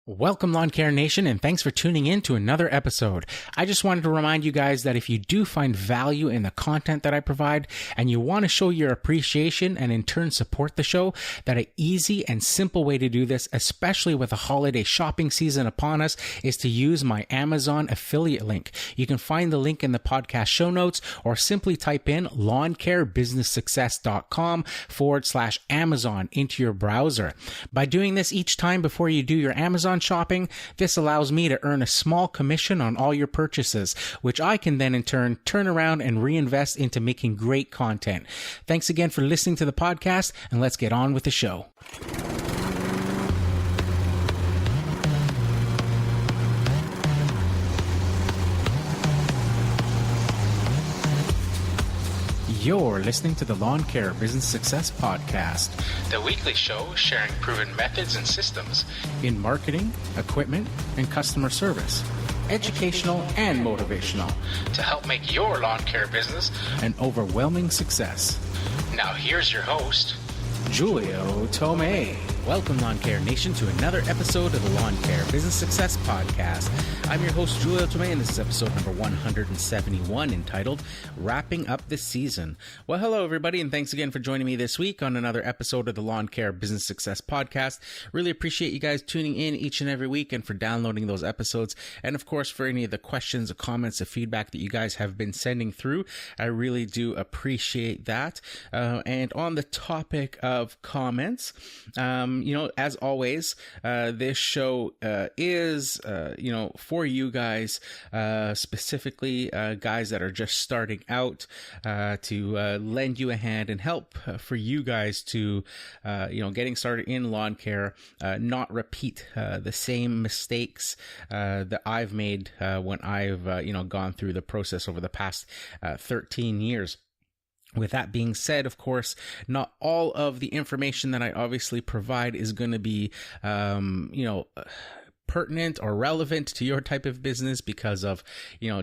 Welcome, Lawn Care Nation, and thanks for tuning in to another episode. I just wanted to remind you guys that if you do find value in the content that I provide and you want to show your appreciation and in turn support the show, that an easy and simple way to do this, especially with the holiday shopping season upon us, is to use my Amazon affiliate link. You can find the link in the podcast show notes or simply type in lawncarebusinesssuccess.com/Amazon into your browser. By doing this each time before you do your Amazon shopping, this allows me to earn a small commission on all your purchases, which I can then in turn turn around and reinvest into making great content. Thanks again for listening to the podcast, and let's get on with the show. You're listening to the Lawn Care Business Success Podcast, the weekly show sharing proven methods and systems in marketing, equipment, and customer service, educational and motivational, to help make your lawn care business an overwhelming success. Now here's your host, Julio Tomei. Welcome, Lawn Care Nation, to another episode of the Lawn Care Business Success Podcast. I'm your host, Julio Tomei, and this is episode number 171, entitled Wrapping Up the Season. Well, hello, everybody, and thanks again for joining me this week on another episode of the Lawn Care Business Success Podcast. Really appreciate you guys tuning in each and every week and for downloading those episodes. And, of course, for any of the questions, the comments, the feedback that you guys have been sending through. I really do appreciate that. And on the topic of comments, as always, this show is, for you guys, specifically guys that are just starting out, to lend you a hand and help for you guys to, getting started in lawn care, not repeat the same mistakes that I've made when I've, gone through the process over the past 13 years. With that being said, of course, not all of the information that I obviously provide is going to be, pertinent or relevant to your type of business because of,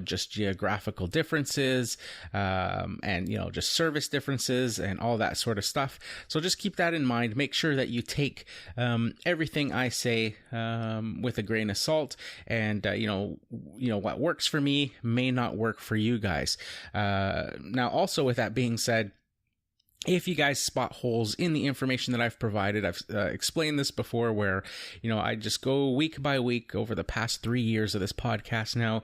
just geographical differences, and, just service differences and all that sort of stuff. So just keep that in mind. Make sure that you take, everything I say, with a grain of salt, and, what works for me may not work for you guys. Now, also with that being said, if you guys spot holes in the information that I've provided, I've explained this before where, I just go week by week over the past 3 years of this podcast now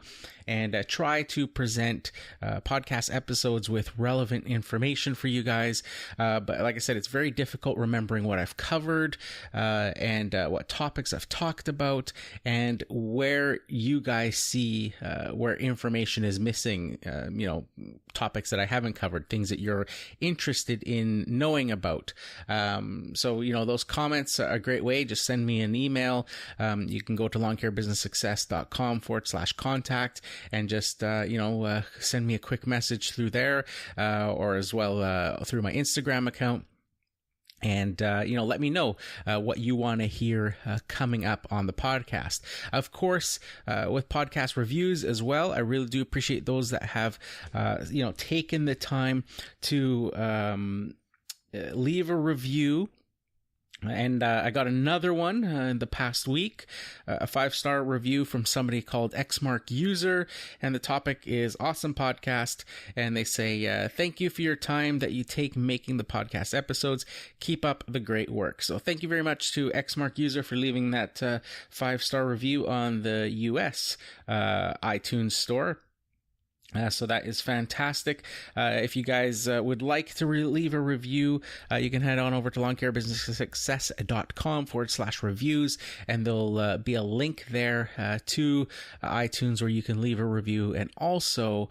and try to present podcast episodes with relevant information for you guys. But like I said, it's very difficult remembering what I've covered and what topics I've talked about and where you guys see where information is missing, topics that I haven't covered, things that you're interested in knowing about. So, those comments are a great way. Just send me an email. You can go to lawncarebusinesssuccess.com/contact and just, send me a quick message through there, or as well through my Instagram account. And, let me know what you want to hear coming up on the podcast. Of course, with podcast reviews as well, I really do appreciate those that have, taken the time to leave a review. And I got another one in the past week, a 5-star review from somebody called XMarkUser, and the topic is awesome podcast. And they say, thank you for your time that you take making the podcast episodes. Keep up the great work. So thank you very much to XMarkUser for leaving that 5-star review on the US iTunes store. So that is fantastic. If you guys would like to leave a review, you can head on over to lawncarebusinesssuccess.com/reviews, and there'll be a link there to iTunes where you can leave a review. And also,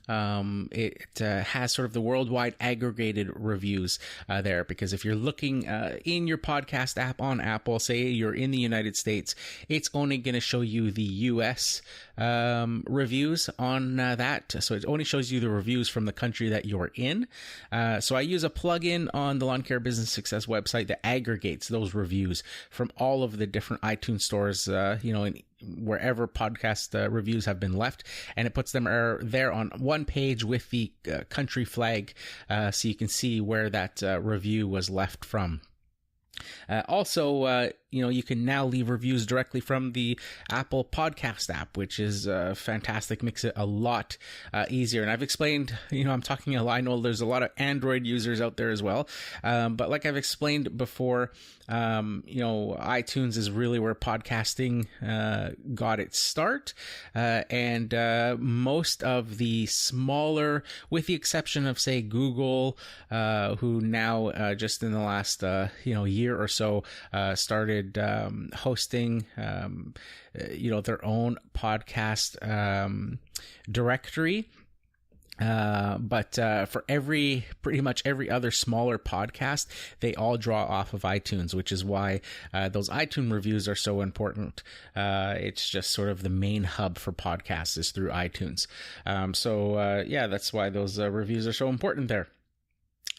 it has sort of the worldwide aggregated reviews there, because if you're looking in your podcast app on Apple, say you're in the United States, it's only going to show you the US reviews on that. So it only shows you the reviews from the country that you're in. So I use a plugin on the Lawn Care Business Success website that aggregates those reviews from all of the different iTunes stores, in wherever podcast reviews have been left, and it puts them there on one page with the country flag, so you can see where that review was left from. Also, you can now leave reviews directly from the Apple Podcast app, which is fantastic, makes it a lot easier. And I've explained, I'm talking a lot. I know there's a lot of Android users out there as well. But like I've explained before, iTunes is really where podcasting got its start. And most of the smaller, with the exception of, say, Google, who now just in the last, year or so, started hosting, their own podcast directory. But for pretty much every other smaller podcast, they all draw off of iTunes, which is why those iTunes reviews are so important. It's just sort of the main hub for podcasts is through iTunes. That's why those reviews are so important there.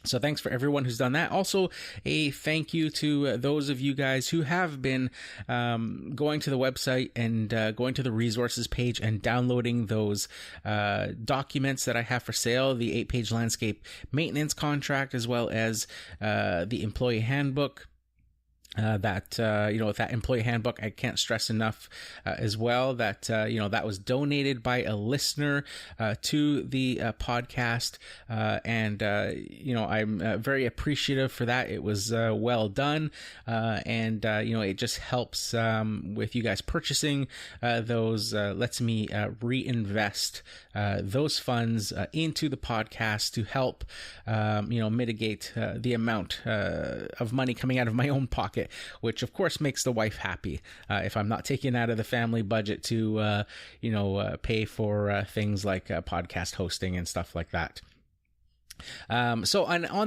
So thanks for everyone who's done that. Also, a thank you to those of you guys who have been going to the website and going to the resources page and downloading those documents that I have for sale, the 8-page landscape maintenance contract, as well as the employee handbook. With that employee handbook, I can't stress enough as well that, that was donated by a listener to the podcast. I'm very appreciative for that. It was well done. It just helps with you guys purchasing those, lets me reinvest those funds into the podcast to help, mitigate the amount of money coming out of my own pocket, which of course makes the wife happy if I'm not taking out of the family budget to, pay for things like podcast hosting and stuff like that. On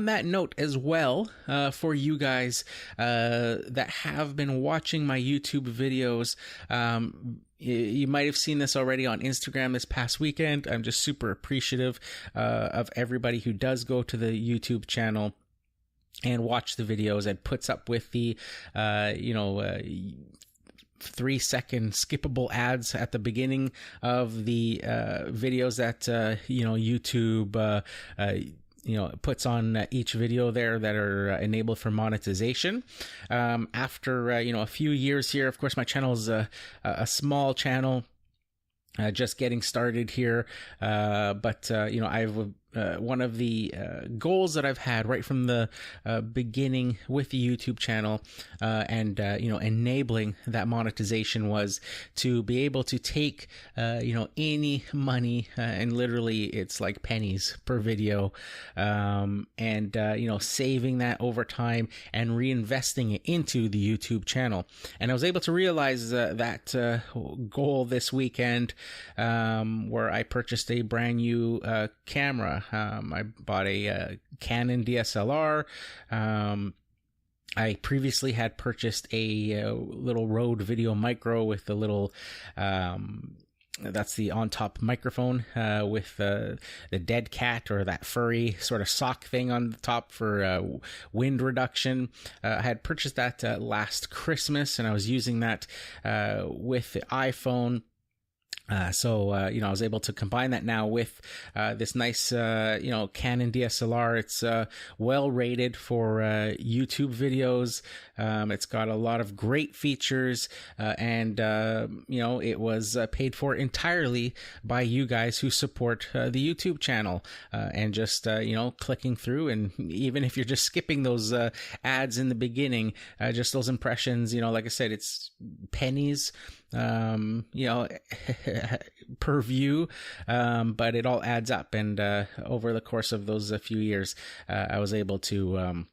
that note as well, for you guys that have been watching my YouTube videos, you might have seen this already on Instagram this past weekend. I'm just super appreciative of everybody who does go to the YouTube channel and watch the videos and puts up with the 3-second skippable ads at the beginning of the videos that YouTube puts on each video there that are enabled for monetization. After a few years here, of course, my channel is a small channel. Just getting started here, but I've one of the goals that I've had right from the beginning with the YouTube channel and enabling that monetization was to be able to take any money and literally it's like pennies per video saving that over time and reinvesting it into the YouTube channel. And I was able to realize that goal this weekend where I purchased a brand new camera. I bought a Canon DSLR. I previously had purchased a little Rode Video Micro with the little that's the on-top microphone with the dead cat or that furry sort of sock thing on the top for wind reduction. I had purchased that last Christmas, and I was using that with the iPhone. I was able to combine that now with this nice, Canon DSLR. It's well rated for YouTube videos. It's got a lot of great features, and it was paid for entirely by you guys who support the YouTube channel, and just clicking through. And even if you're just skipping those ads in the beginning, just those impressions, like I said, it's pennies per view, but it all adds up. And over the course of those few years, I was able to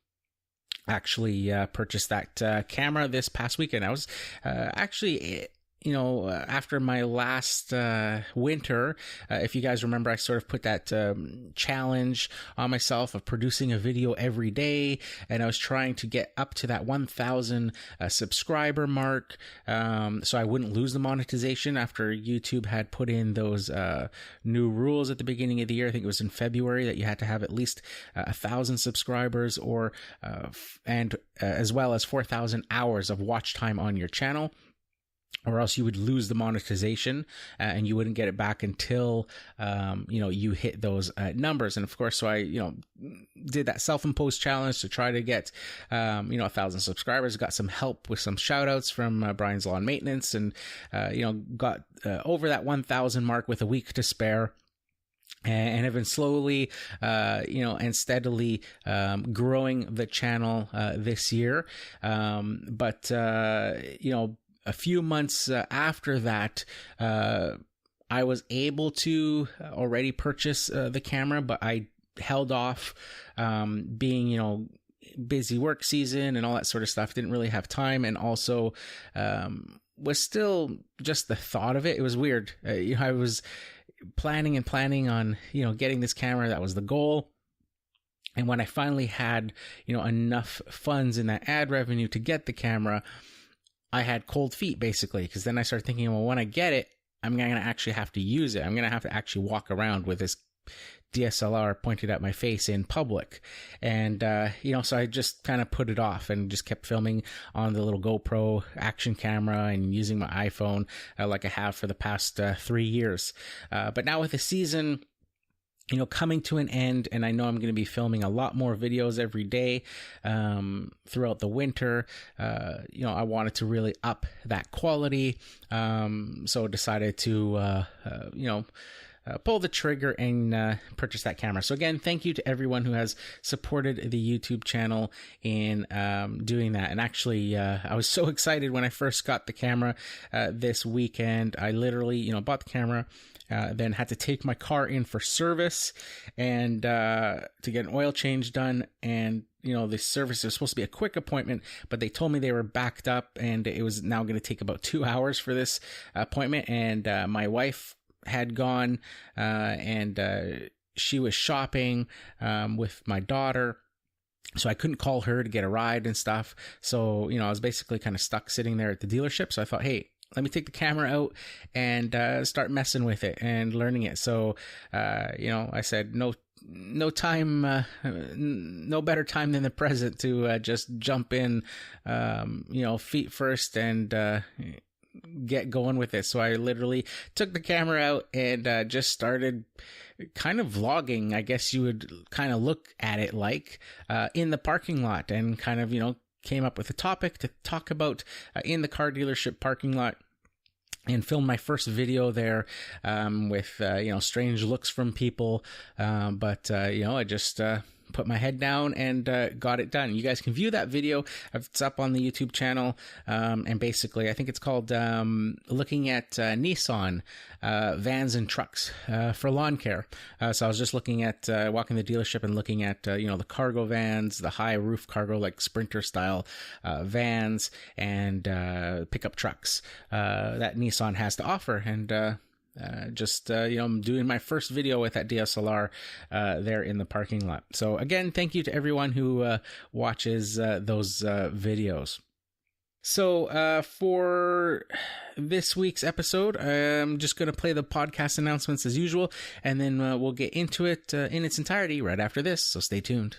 actually purchase that camera this past weekend. I was actually after my last winter, if you guys remember, I sort of put that challenge on myself of producing a video every day, and I was trying to get up to that 1,000 subscriber mark, so I wouldn't lose the monetization after YouTube had put in those new rules at the beginning of the year. I think it was in February that you had to have at least 1,000 subscribers or and as well as 4,000 hours of watch time on your channel. or else you would lose the monetization and you wouldn't get it back until, you hit those numbers. And of course, so I, did that self-imposed challenge to try to get, 1,000 subscribers, got some help with some shout outs from Brian's Lawn Maintenance, and, got over that 1,000 mark with a week to spare. And have been slowly, and steadily growing the channel this year. But a few months after that, I was able to already purchase the camera, but I held off, being, busy work season and all that sort of stuff. Didn't really have time, and also was still just the thought of it. It was weird. I was planning on, getting this camera. That was the goal. And when I finally had, enough funds in that ad revenue to get the camera, I had cold feet, basically, because then I started thinking, well, when I get it, I'm going to actually have to use it. I'm going to have to actually walk around with this DSLR pointed at my face in public. And, so I just kind of put it off and just kept filming on the little GoPro action camera and using my iPhone like I have for the past 3 years. But now with the season, coming to an end, and I know I'm going to be filming a lot more videos every day throughout the winter. I wanted to really up that quality. So decided to, pull the trigger and purchase that camera. So again, thank you to everyone who has supported the YouTube channel in doing that. And actually, I was so excited when I first got the camera this weekend. I literally, bought the camera, then had to take my car in for service and to get an oil change done. And the service was supposed to be a quick appointment, but they told me they were backed up, and it was now going to take about 2 hours for this appointment. And my wife had gone and she was shopping with my daughter, so I couldn't call her to get a ride and stuff. So I was basically kind of stuck sitting there at the dealership. So I thought, hey, let me take the camera out and start messing with it and learning it. So I said no time, no better time than the present to just jump in, feet first and get going with it. So I literally took the camera out and just started kind of vlogging, I guess you would kind of look at it like, in the parking lot, and kind of, came up with a topic to talk about in the car dealership parking lot. And filmed my first video there with, strange looks from people. But I just put my head down and got it done. You guys can view that video. It's up on the YouTube channel. And basically, I think it's called looking at Nissan vans and trucks for lawn care. So I was just looking at walking the dealership and looking at, the cargo vans, the high roof cargo, like Sprinter style vans, and pickup trucks that Nissan has to offer. And I'm doing my first video with that DSLR there in the parking lot. So again, thank you to everyone who watches those videos. So for this week's episode, I'm just going to play the podcast announcements as usual, and then we'll get into it in its entirety right after this, so stay tuned.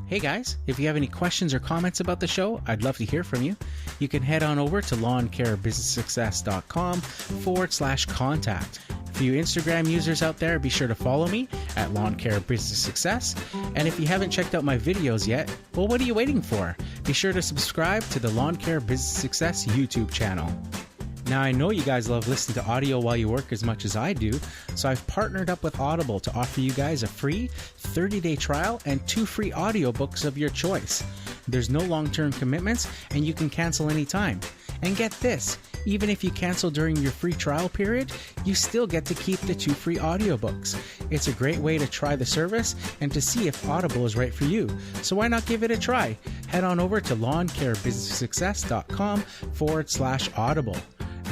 Hey guys, if you have any questions or comments about the show, I'd love to hear from you. You can head on over to lawncarebusinesssuccess.com/contact. For you Instagram users out there, be sure to follow me at lawncarebusinesssuccess. And if you haven't checked out my videos yet, well, what are you waiting for? Be sure to subscribe to the Lawn Care Business Success YouTube channel. Now, I know you guys love listening to audio while you work as much as I do, so I've partnered up with Audible to offer you guys a free 30-day trial and 2 free audiobooks of your choice. There's no long-term commitments, and you can cancel anytime. And get this, even if you cancel during your free trial period, you still get to keep the 2 free audiobooks. It's a great way to try the service and to see if Audible is right for you. So why not give it a try? Head on over to lawncarebusinesssuccess.com/audible.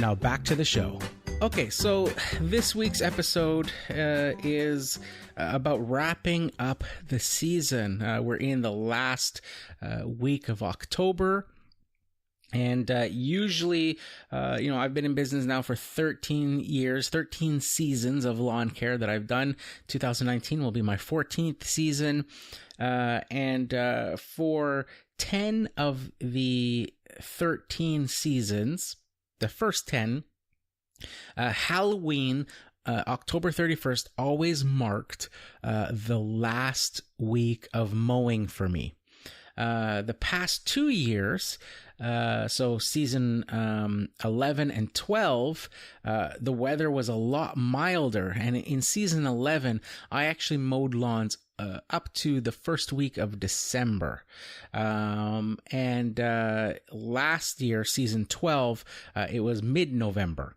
Now back to the show. Okay, so this week's episode is about wrapping up the season. We're in the last week of October. And usually, I've been in business now for 13 years, 13 seasons of lawn care that I've done. 2019 will be my 14th season. And for 10 of the 13 seasons, the first 10, Halloween, October 31st, always marked the last week of mowing for me. The past 2 years, so season 11 and 12, the weather was a lot milder. And in season 11, I actually mowed lawns up to the first week of December. And last year, season 12, it was mid-November.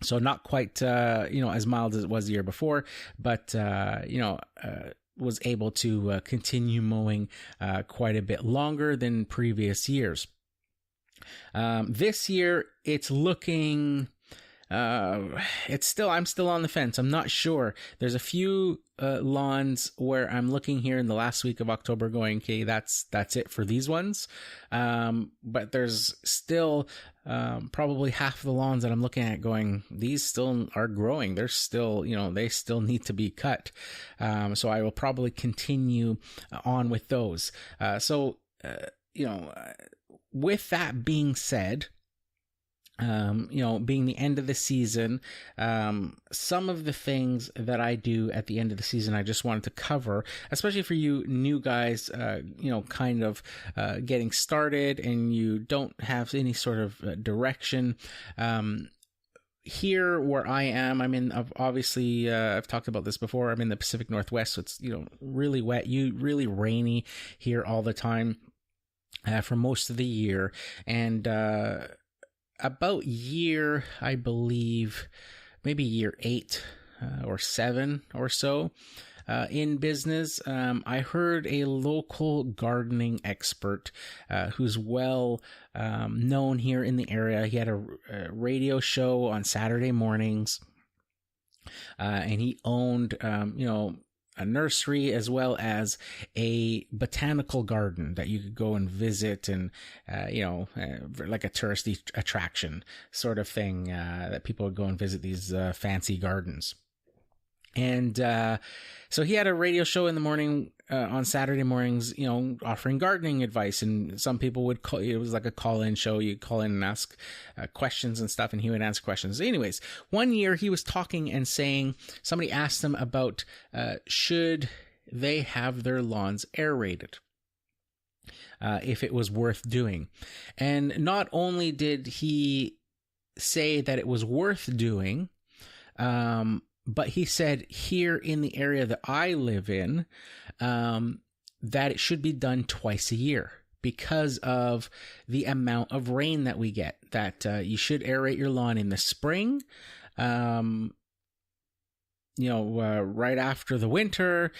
So not quite, as mild as it was the year before, but, was able to continue mowing quite a bit longer than previous years. This year, it's looking... I'm still on the fence. I'm not sure. There's a few lawns where I'm looking here in the last week of October going, okay, that's it for these ones. But there's still probably half the lawns that I'm looking at going, these still are growing. They're still, they still need to be cut. So I will probably continue on with those. With that being said, being the end of the season, some of the things that I do at the end of the season, I just wanted to cover, especially for you new guys, kind of getting started and you don't have any sort of direction. Here where I am, obviously, I've talked about this before. I'm in the Pacific Northwest, so it's, really wet, really rainy here all the time, for most of the year. And, about year, I believe, maybe year 8 or 7 or so in business, I heard a local gardening expert who's well known here in the area. He had a radio show on Saturday mornings, and he owned, a nursery as well as a botanical garden that you could go and visit and, like a touristy attraction sort of thing, that people would go and visit these fancy gardens. And so he had a radio show in the morning, on Saturday mornings, offering gardening advice. And some people would call, it was like a call-in show. You'd call in and ask questions and stuff, and he would answer questions. Anyways, one year he was talking and saying, somebody asked him about should they have their lawns aerated, if it was worth doing. And not only did he say that it was worth doing, but he said here in the area that I live in, that it should be done twice a year because of the amount of rain that we get, that you should aerate your lawn in the spring, right after the winter,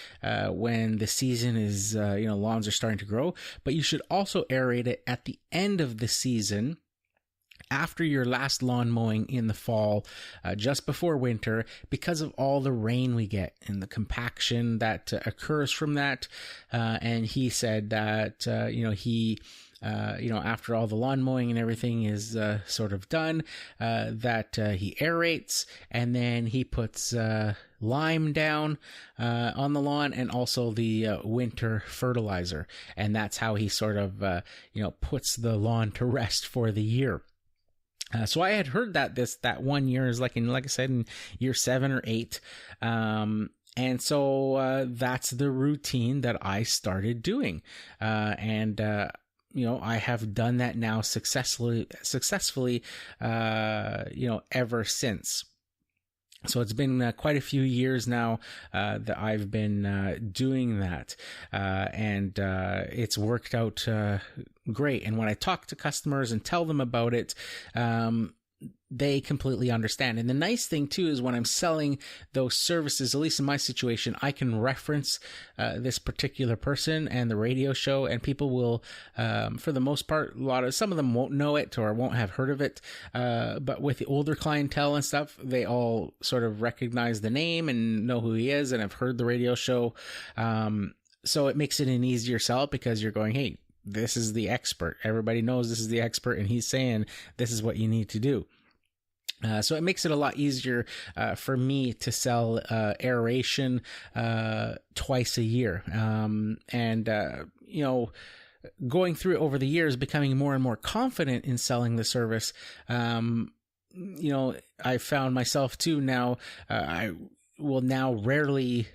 when the season is, lawns are starting to grow, but you should also aerate it at the end of the season, after your last lawn mowing in the fall, just before winter, because of all the rain we get and the compaction that occurs from that. And he said that, after all the lawn mowing and everything is sort of done, that he aerates, and then he puts lime down on the lawn, and also the winter fertilizer. And that's how he sort of, puts the lawn to rest for the year. So I had heard that 1 year is like I said, in year 7 or 8. And so that's the routine that I started doing. I have done that now successfully, ever since. So it's been quite a few years now that I've been doing that, and it's worked out great. And when I talk to customers and tell them about it, they completely understand. And the nice thing too is when I'm selling those services, at least in my situation, I can reference this particular person and the radio show, and people will, for the most part, some of them won't know it or won't have heard of it. But with the older clientele and stuff, they all sort of recognize the name and know who he is and have heard the radio show. So it makes it an easier sell because you're going, hey, this is the expert. Everybody knows this is the expert, and he's saying this is what you need to do. So it makes it a lot easier for me to sell twice a year. going through it over the years, becoming more and more confident in selling the service, I found myself too now, I will now rarely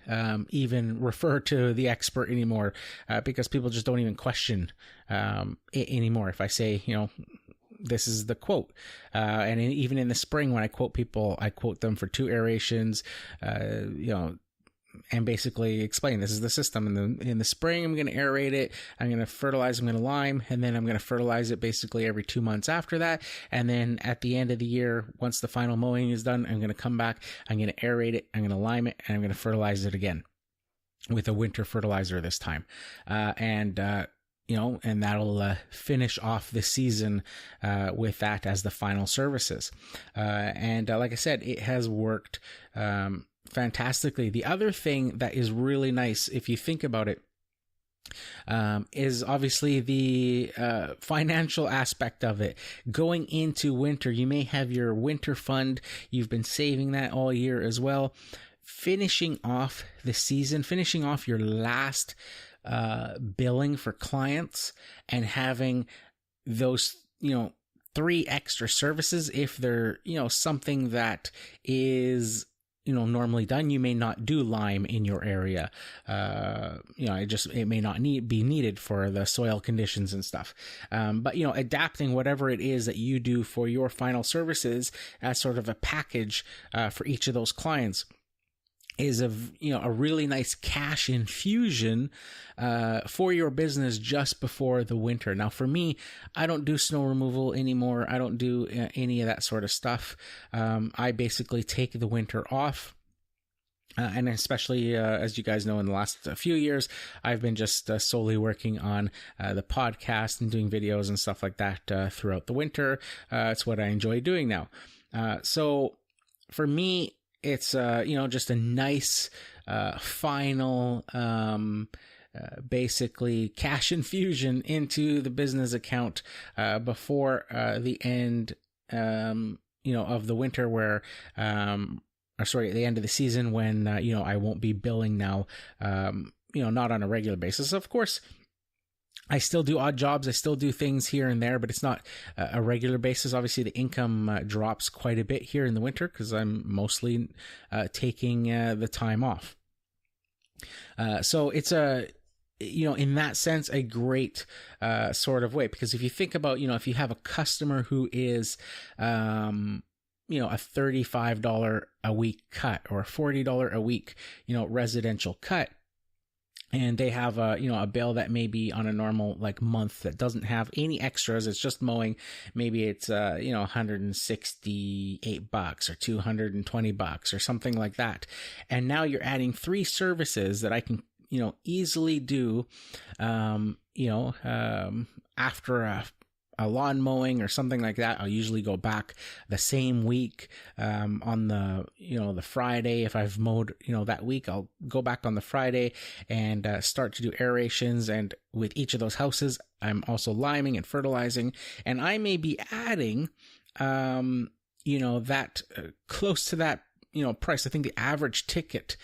even refer to the expert anymore, because people just don't even question it anymore. If I say, this is the quote, and even in the spring when I quote people, I quote them for 2 aerations, and basically explain this is the system. In the spring, I'm going to aerate it. I'm going to fertilize. I'm going to lime, and then I'm going to fertilize it basically every 2 months after that. And then at the end of the year, once the final mowing is done, I'm going to come back. I'm going to aerate it. I'm going to lime it, and I'm going to fertilize it again with a winter fertilizer this time. And that'll finish off the season with that as the final services. And like I said, it has worked fantastically. The other thing that is really nice, if you think about it, is obviously the financial aspect of it. Going into winter, you may have your winter fund. You've been saving that all year as well. Finishing off the season, finishing off your last billing for clients, and having those, 3 extra services. If they're, something that is normally done, you may not do lime in your area. It may not be needed for the soil conditions and stuff. But adapting whatever it is that you do for your final services as sort of a package for each of those clients is a really nice cash infusion for your business just before the winter. Now, for me, I don't do snow removal anymore. I don't do any of that sort of stuff. I basically take the winter off. And especially, as you guys know, in the last few years, I've been just solely working on the podcast and doing videos and stuff like that throughout the winter. It's what I enjoy doing now. So for me, it's, just a nice, final, basically cash infusion into the business account, before, the end, of the winter where, at the end of the season when, I won't be billing now, not on a regular basis. Of course, I still do odd jobs. I still do things here and there, but it's not a regular basis. Obviously, the income drops quite a bit here in the winter because I'm mostly taking the time off. So it's in that sense, a great sort of way. Because if you think about, if you have a customer who is, a $35 a week cut or a $40 a week, residential cut, and they have a bill that may be on a normal month that doesn't have any extras. It's just mowing. Maybe it's $168 or $220 or something like that. And now you're adding 3 services that I can easily do after a lawn mowing or something like that. I'll usually go back the same week on the the Friday. If I've mowed that week, I'll go back on the Friday and start to do aerations. And with each of those houses, I'm also liming and fertilizing, and I may be adding that close to that price. I think the average ticket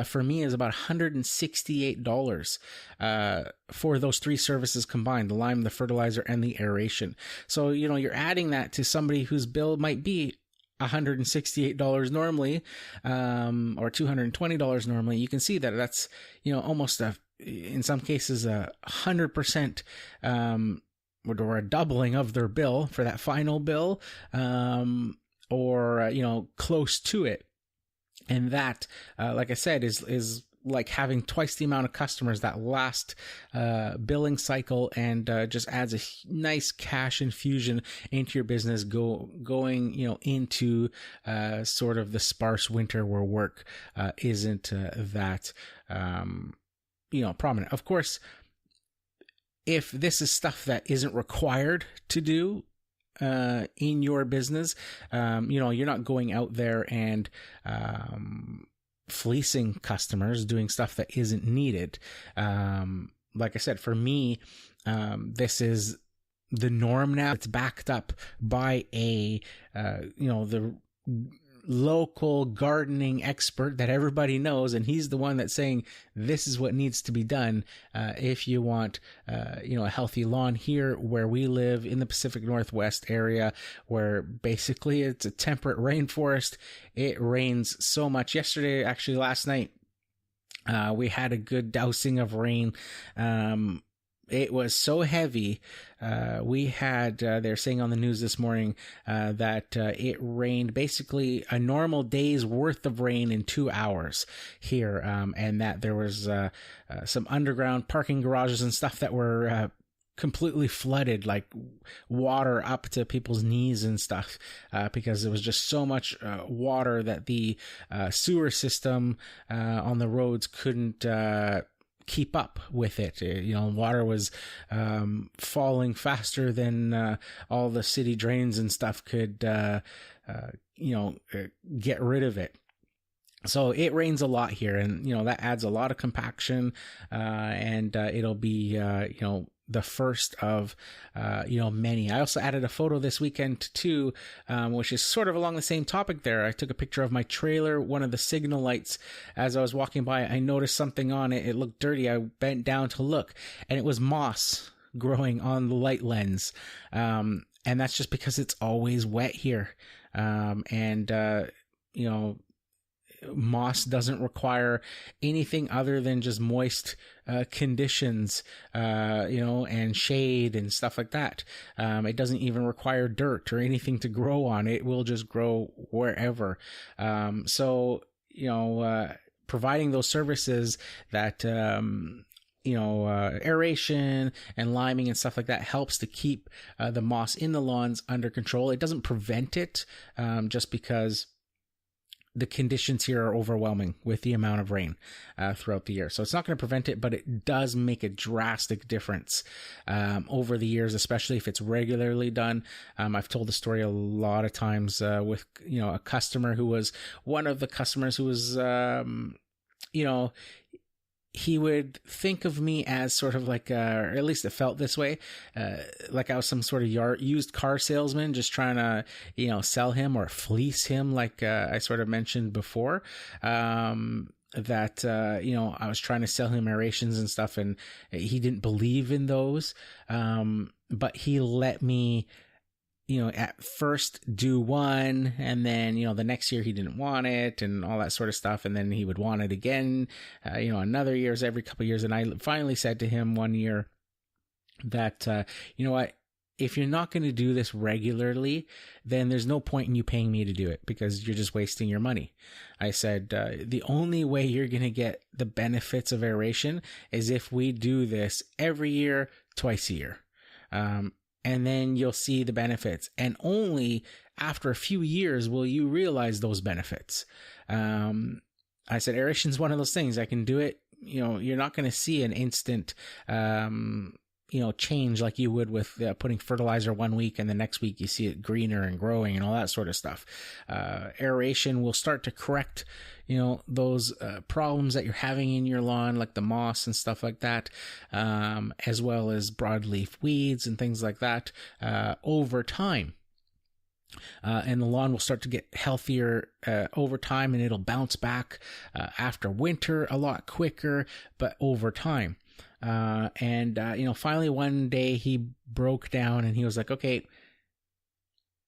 for me is about $168 for those 3 services combined: the lime, the fertilizer, and the aeration. So, you're adding that to somebody whose bill might be $168 normally, or $220 normally. You can see that that's, almost in some cases, 100%, or a doubling of their bill for that final bill, or, close to it. And that, like I said, is like having twice the amount of customers that last billing cycle, and just adds a nice cash infusion into your business going into sort of the sparse winter where work isn't that prominent. Of course, if this is stuff that isn't required to do in your business, you're not going out there and fleecing customers doing stuff that isn't needed. Like I said, for me, this is the norm now. It's backed up by the local gardening expert that everybody knows, and he's the one that's saying this is what needs to be done if you want a healthy lawn here where we live in the Pacific Northwest area, where basically it's a temperate rainforest. It rains so much. Yesterday, actually last night, we had a good dousing of rain. It was so heavy. We had, they're saying on the news this morning, that it rained basically a normal day's worth of rain in 2 hours here. And that there was, some underground parking garages and stuff that were, completely flooded, like water up to people's knees and stuff, because there was just so much, water that the, sewer system, on the roads couldn't, keep up with it. Water was falling faster than all the city drains and stuff could get rid of it. So it rains a lot here, and that adds a lot of compaction, and it'll be the first of many. I also added a photo this weekend too, which is sort of along the same topic there. I took a picture of my trailer, one of the signal lights. As I was walking by, I noticed something on it. It looked dirty. I bent down to look, and it was moss growing on the light lens. And that's just because it's always wet here. Moss doesn't require anything other than just moist conditions, and shade and stuff like that. It doesn't even require dirt or anything to grow on. It will just grow wherever. Providing those services that, aeration and liming and stuff like that helps to keep the moss in the lawns under control. It doesn't prevent it, just because the conditions here are overwhelming with the amount of rain throughout the year. So it's not going to prevent it, but it does make a drastic difference over the years, especially if it's regularly done. I've told the story a lot of times with, a customer who was one of the customers who was, he would think of me as sort of like, or at least it felt this way, like I was some sort of used car salesman, just trying to, sell him or fleece him, like I sort of mentioned before, I was trying to sell him aerations and stuff, and he didn't believe in those, but he let me, at first do one, and then, the next year he didn't want it and all that sort of stuff. And then he would want it again, another years, every couple of years. And I finally said to him one year that, what, if you're not going to do this regularly, then there's no point in you paying me to do it, because you're just wasting your money. I said, the only way you're going to get the benefits of aeration is if we do this every year, twice a year. And then you'll see the benefits. And only after a few years will you realize those benefits. I said, aeration is one of those things. I can do it. You're not going to see an instant, change like you would with putting fertilizer one week and the next week you see it greener and growing and all that sort of stuff. Aeration will start to correct, those problems that you're having in your lawn, like the moss and stuff like that, as well as broadleaf weeds and things like that, over time. And the lawn will start to get healthier over time, and it'll bounce back after winter a lot quicker, but over time. Finally one day he broke down and he was like, okay,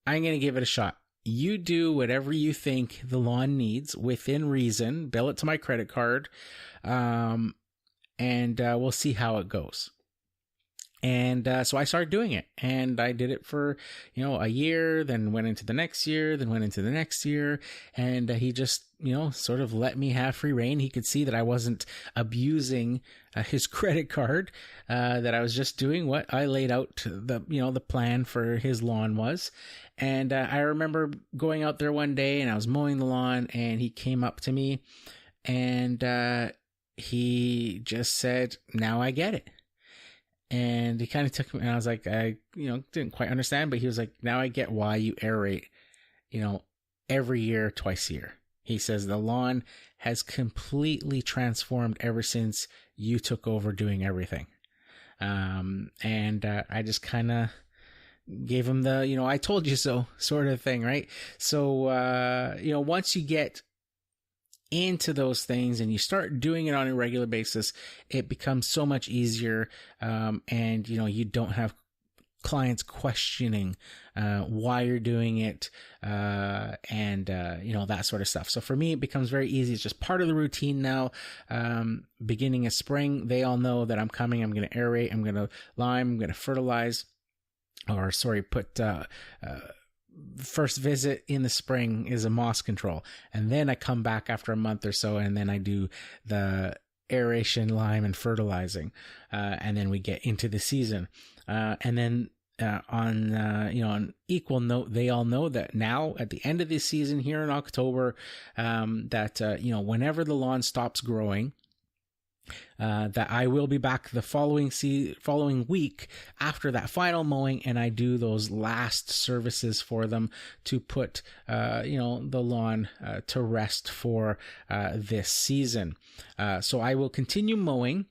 I'm going to give it a shot. You do whatever you think the lawn needs within reason, bill it to my credit card, and we'll see how it goes. And so I started doing it, and I did it for, a year, then went into the next year, then went into the next year. And he just, sort of let me have free reign. He could see that I wasn't abusing his credit card, that I was just doing what I laid out the plan for his lawn was. And I remember going out there one day and I was mowing the lawn, and he came up to me and he just said, "Now I get it." And he kind of took me, and I was like, I didn't quite understand, but he was like, "Now I get why you aerate, every year, twice a year." He says the lawn has completely transformed ever since you took over doing everything. I just kind of gave him the, I told you so sort of thing, right? So, once you get into those things and you start doing it on a regular basis, it becomes so much easier. And, you don't have clients questioning why you're doing it, and that sort of stuff. So for me, it becomes very easy. It's just part of the routine now. Beginning of spring, they all know that I'm coming. I'm going to aerate, I'm going to lime, I'm going to fertilize, put first visit in the spring is a moss control, and then I come back after a month or so, and then I do the aeration, lime, and fertilizing, and then we get into the season. And then on equal note, they all know that now at the end of this season here in October, that whenever the lawn stops growing, that I will be back the following week after that final mowing, and I do those last services for them to put the lawn to rest for this season. So I will continue mowing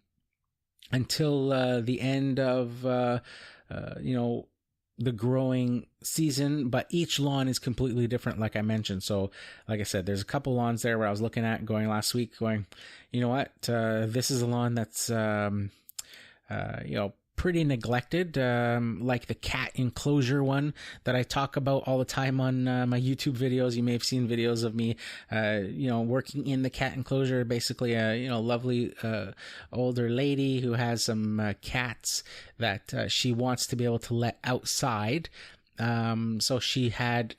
until the end of the growing season, but each lawn is completely different, like I mentioned. So like I said, there's a couple lawns there where I was looking at going last week going, you know what, this is a lawn that's pretty neglected, like the cat enclosure one that I talk about all the time on my YouTube videos. You may have seen videos of me working in the cat enclosure. Basically a lovely older lady who has some cats that she wants to be able to let outside. So she had,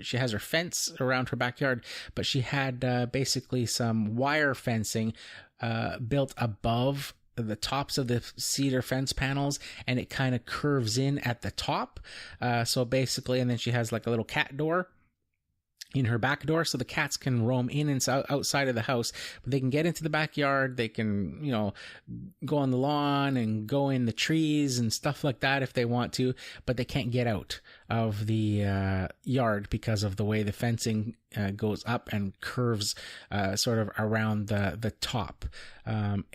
she has her fence around her backyard, but she had basically some wire fencing built above the tops of the cedar fence panels, and it kind of curves in at the top. So basically, and then she has like a little cat door in her back door, so the cats can roam in and outside of the house, but they can get into the backyard. They can, go on the lawn and go in the trees and stuff like that if they want to, but they can't get out of the yard because of the way the fencing goes up and curves sort of around the top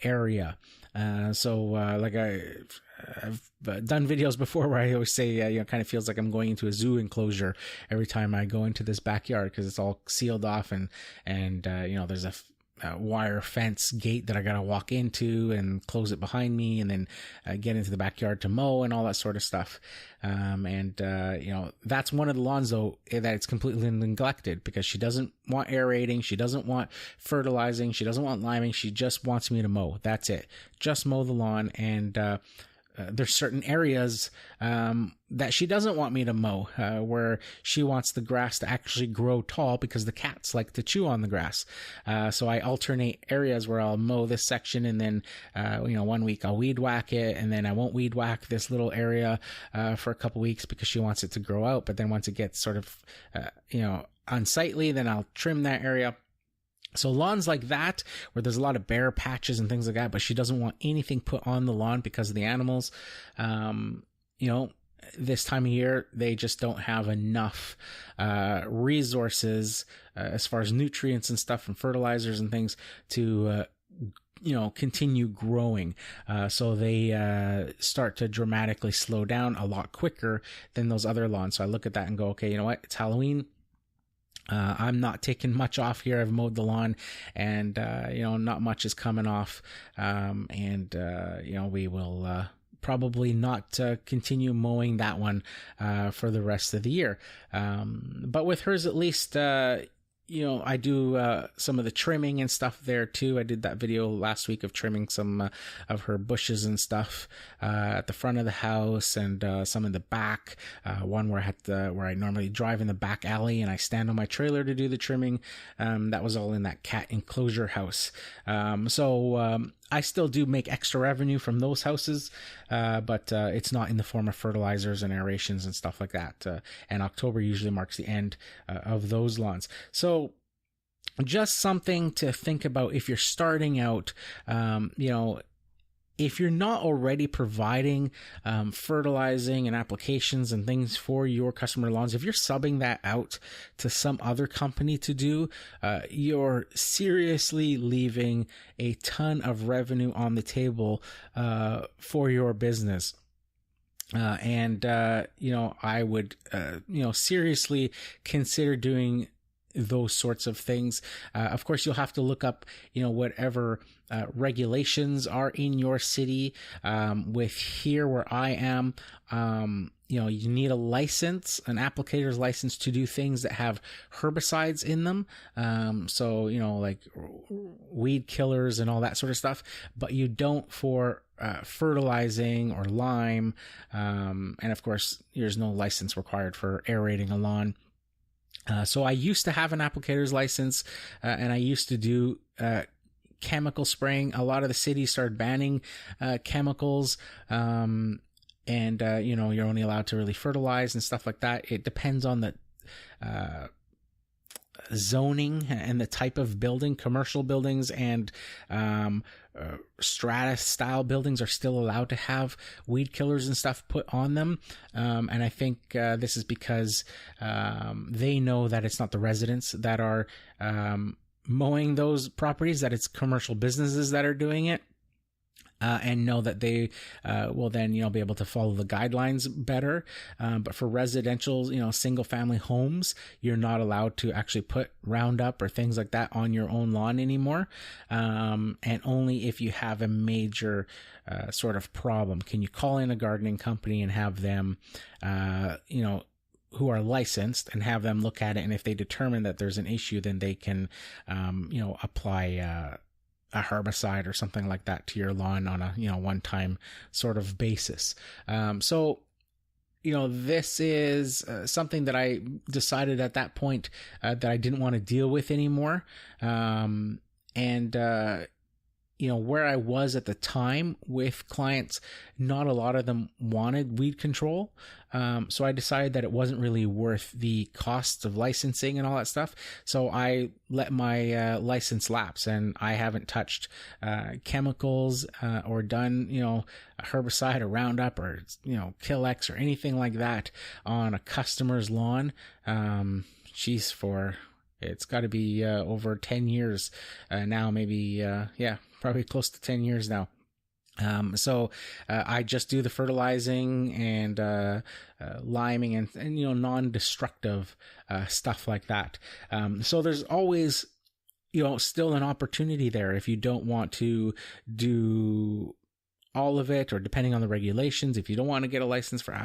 area. Like I've done videos before where I always say, it kind of feels like I'm going into a zoo enclosure every time I go into this backyard, because it's all sealed off and there's a wire fence gate that I got to walk into and close it behind me, and then get into the backyard to mow and all that sort of stuff. That's one of the lawns though that it's completely neglected, because she doesn't want aerating, she doesn't want fertilizing, she doesn't want liming, she just wants me to mow. That's it. Just mow the lawn. And there's certain areas that she doesn't want me to mow, where she wants the grass to actually grow tall because the cats like to chew on the grass. So I alternate areas where I'll mow this section, and then 1 week I'll weed whack it, and then I won't weed whack this little area for a couple weeks because she wants it to grow out. But then once it gets sort of unsightly, then I'll trim that area. So lawns like that, where there's a lot of bare patches and things like that, but she doesn't want anything put on the lawn because of the animals, this time of year, they just don't have enough resources as far as nutrients and stuff and fertilizers and things to continue growing. So they start to dramatically slow down a lot quicker than those other lawns. So I look at that and go, okay, you know what? It's Halloween. I'm not taking much off here. I've mowed the lawn, and not much is coming off. We will probably not continue mowing that one for the rest of the year. But with hers, at least, I do some of the trimming and stuff there too. I did that video last week of trimming some of her bushes and stuff at the front of the house, and some in the back. One where I normally drive in the back alley and I stand on my trailer to do the trimming. That was all in that cat enclosure house. I still do make extra revenue from those houses, but it's not in the form of fertilizers and aerations and stuff like that. And October usually marks the end of those lawns. So just something to think about if you're starting out. If you're not already providing fertilizing and applications and things for your customer lawns, if you're subbing that out to some other company to do, you're seriously leaving a ton of revenue on the table for your business. I would, seriously consider doing those sorts of things. Of course, you'll have to look up, whatever regulations are in your city. With here where I am, you need a license, an applicator's license to do things that have herbicides in them. Like weed killers and all that sort of stuff, but you don't for fertilizing or lime. And of course, there's no license required for aerating a lawn. So I used to have an applicator's license, and I used to do chemical spraying. A lot of the cities started banning chemicals, and you're only allowed to really fertilize and stuff like that. It depends on the zoning and the type of building. Commercial buildings and strata style buildings are still allowed to have weed killers and stuff put on them, and I think this is because they know that it's not the residents that are mowing those properties, that it's commercial businesses that are doing it. And know that they will then, be able to follow the guidelines better. But for residential, single family homes, you're not allowed to actually put Roundup or things like that on your own lawn anymore. And only if you have a major sort of problem can you call in a gardening company and have them, who are licensed, and have them look at it. And if they determine that there's an issue, then they can, apply a herbicide or something like that to your lawn on a, one-time sort of basis. This is something that I decided at that point that I didn't want to deal with anymore. Where I was at the time with clients, not a lot of them wanted weed control. So I decided that it wasn't really worth the costs of licensing and all that stuff. So I let my license lapse, and I haven't touched chemicals or done, a herbicide or Roundup or, Kill-X or anything like that on a customer's lawn. It's got to be over 10 years now, maybe, probably close to 10 years now. So I just do the fertilizing and liming and non-destructive stuff like that. So there's always, still an opportunity there if you don't want to do all of it, or depending on the regulations, if you don't want to get a license for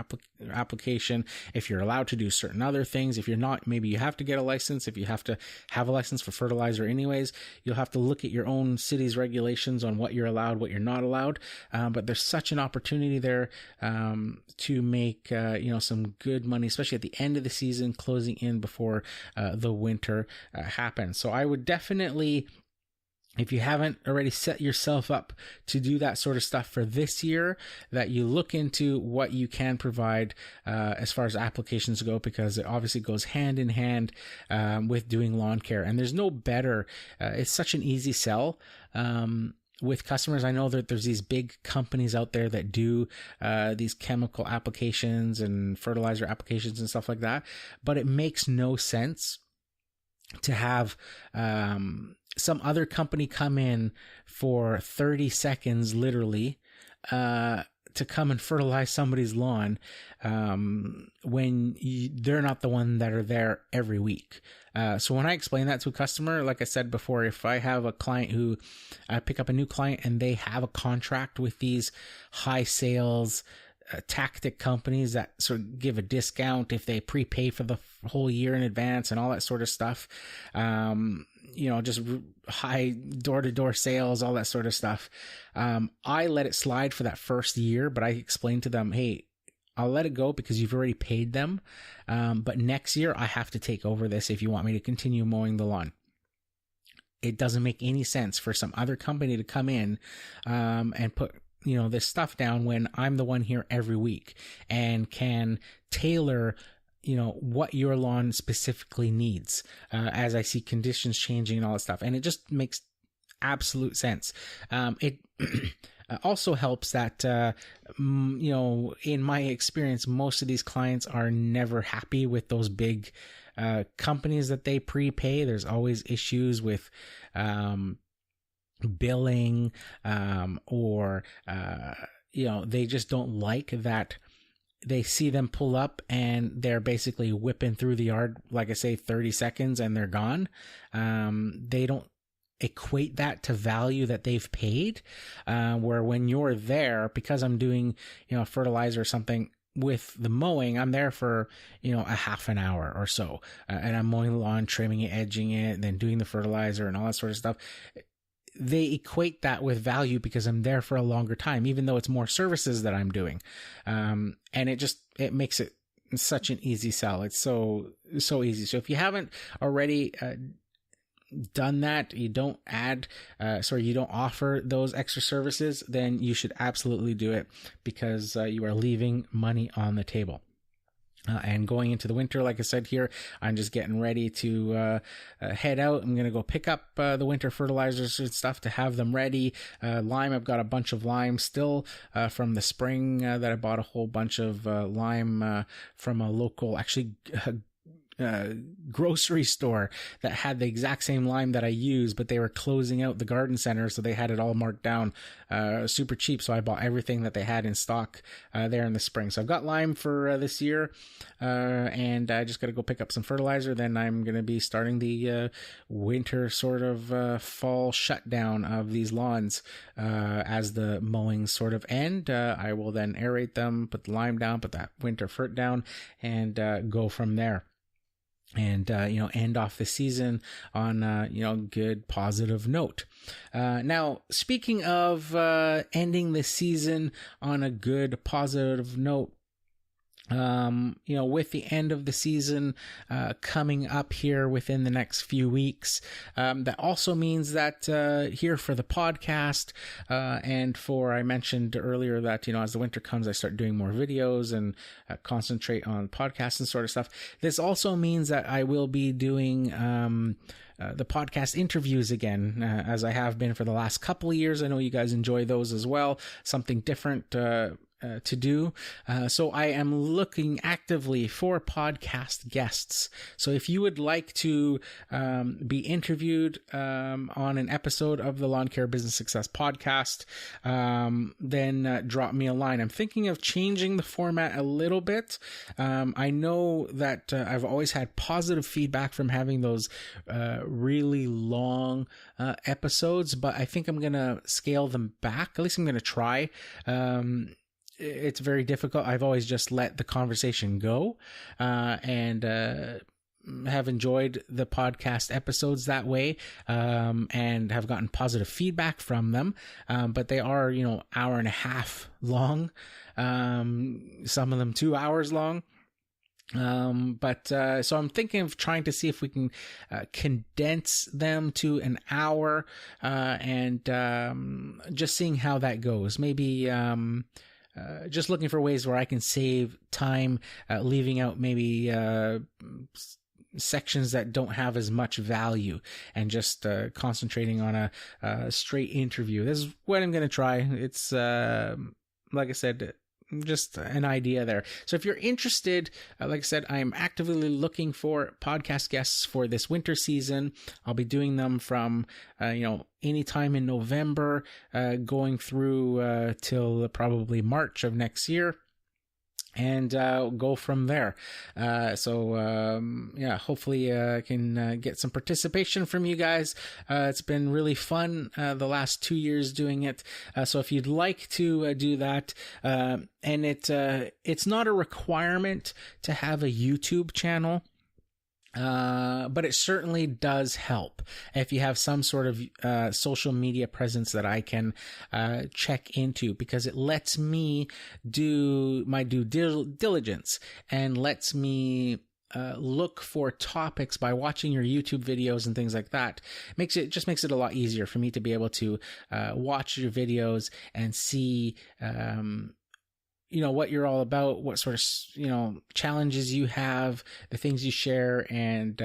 application, if you're allowed to do certain other things. If you're not, maybe you have to get a license. If you have to have a license for fertilizer anyways, you'll have to look at your own city's regulations on what you're allowed, what you're not allowed. But there's such an opportunity there to make some good money, especially at the end of the season, closing in before the winter happens. So I would definitely, if you haven't already set yourself up to do that sort of stuff for this year, that you look into what you can provide as far as applications go, because it obviously goes hand in hand with doing lawn care. And there's no better, it's such an easy sell. With customers, I know that there's these big companies out there that do these chemical applications and fertilizer applications and stuff like that, but it makes no sense to have some other company come in for 30 seconds, literally, to come and fertilize somebody's lawn when they're not the one that are there every week. So when I explain that to a customer, like I said before, if I have a client who I pick up a new client and they have a contract with these high sales tactic companies that sort of give a discount if they prepay for the whole year in advance and all that sort of stuff, just high door-to-door sales, all that sort of stuff. I let it slide for that first year, but I explained to them, hey, I'll let it go because you've already paid them. But next year I have to take over this if you want me to continue mowing the lawn. It doesn't make any sense for some other company to come in and put this stuff down when I'm the one here every week and can tailor what your lawn specifically needs as I see conditions changing and all that stuff. And it just makes absolute sense. It also helps that, in my experience, most of these clients are never happy with those big companies that they prepay. There's always issues with billing, or they just don't like that they see them pull up and they're basically whipping through the yard, like I say, 30 seconds and they're gone. They don't equate that to value that they've paid. Where when you're there, because I'm doing, fertilizer or something with the mowing, I'm there for, a half an hour or so. And I'm mowing the lawn, trimming it, edging it, and then doing the fertilizer and all that sort of stuff. They equate that with value because I'm there for a longer time, even though it's more services that I'm doing. And it makes it such an easy sell. It's so easy. So if you haven't already done that, you don't offer those extra services, then you should absolutely do it, because you are leaving money on the table. And going into the winter, like I said here, I'm just getting ready to head out. I'm going to go pick up the winter fertilizers and stuff to have them ready. Lime, I've got a bunch of lime still from the spring that I bought a whole bunch of lime from a local, grocery store that had the exact same lime that I use, but they were closing out the garden center, so they had it all marked down super cheap. So I bought everything that they had in stock there in the spring. So I've got lime for this year, and I just got to go pick up some fertilizer. Then I'm going to be starting the winter sort of fall shutdown of these lawns as the mowings sort of end. I will then aerate them, put the lime down, put that winter fert down, and go from there. And, end off the season on a, good positive note. Now, speaking of ending the season on a good positive note, with the end of the season coming up here within the next few weeks, that also means that here for the podcast, and I mentioned earlier that, as the winter comes, I start doing more videos and concentrate on podcasts and sort of stuff. This also means that I will be doing the podcast interviews again, as I have been for the last couple of years. I know you guys enjoy those as well. Something different to do. So I am looking actively for podcast guests. So if you would like to be interviewed on an episode of the Lawn Care Business Success podcast, then drop me a line. I'm thinking of changing the format a little bit. I know that I've always had positive feedback from having those really long episodes, but I think I'm going to scale them back. At least I'm going to try. It's very difficult. I've always just let the conversation go, and have enjoyed the podcast episodes that way, and have gotten positive feedback from them. But they are, hour and a half long, some of them 2 hours long. So I'm thinking of trying to see if we can condense them to an hour, and just seeing how that goes. Maybe just looking for ways where I can save time, leaving out maybe sections that don't have as much value, and just concentrating on a straight interview. This is what I'm going to try. It's like I said, just an idea there. So if you're interested, like I said, I'm actively looking for podcast guests for this winter season. I'll be doing them from, anytime in November, going through till probably March of next year. And go from there. Hopefully I can get some participation from you guys. It's been really fun the last 2 years doing it. So if you'd like to do that, and it's not a requirement to have a YouTube channel. But it certainly does help if you have some sort of social media presence that I can check into, because it lets me do my due diligence and lets me look for topics by watching your YouTube videos and things like that. Makes it a lot easier for me to be able to watch your videos and see what you're all about, what sort of, challenges you have, the things you share, and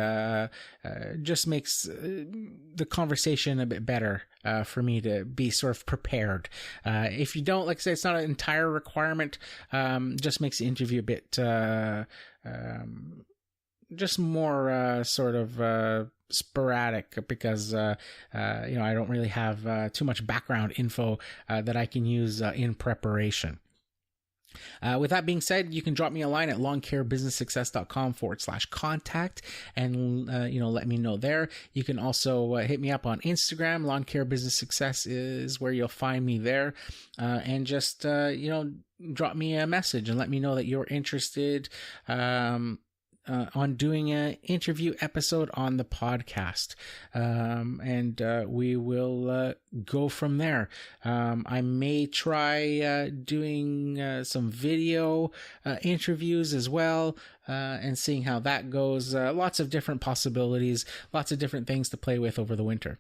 just makes the conversation a bit better for me to be sort of prepared. If you don't, like I say, it's not an entire requirement, just makes the interview a bit just more sort of sporadic, because I don't really have too much background info that I can use in preparation. With that being said, you can drop me a line at lawncarebusinesssuccess.com/contact and, let me know there. You can also hit me up on Instagram. Lawn Care Business Success is where you'll find me there. And just, drop me a message and let me know that you're interested, on doing an interview episode on the podcast. And we will go from there. I may try doing some video interviews as well, and seeing how that goes. Lots of different possibilities, lots of different things to play with over the winter.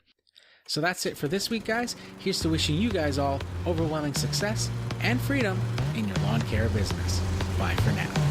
So that's it for this week, guys. Here's to wishing you guys all overwhelming success and freedom in your lawn care business. Bye for now.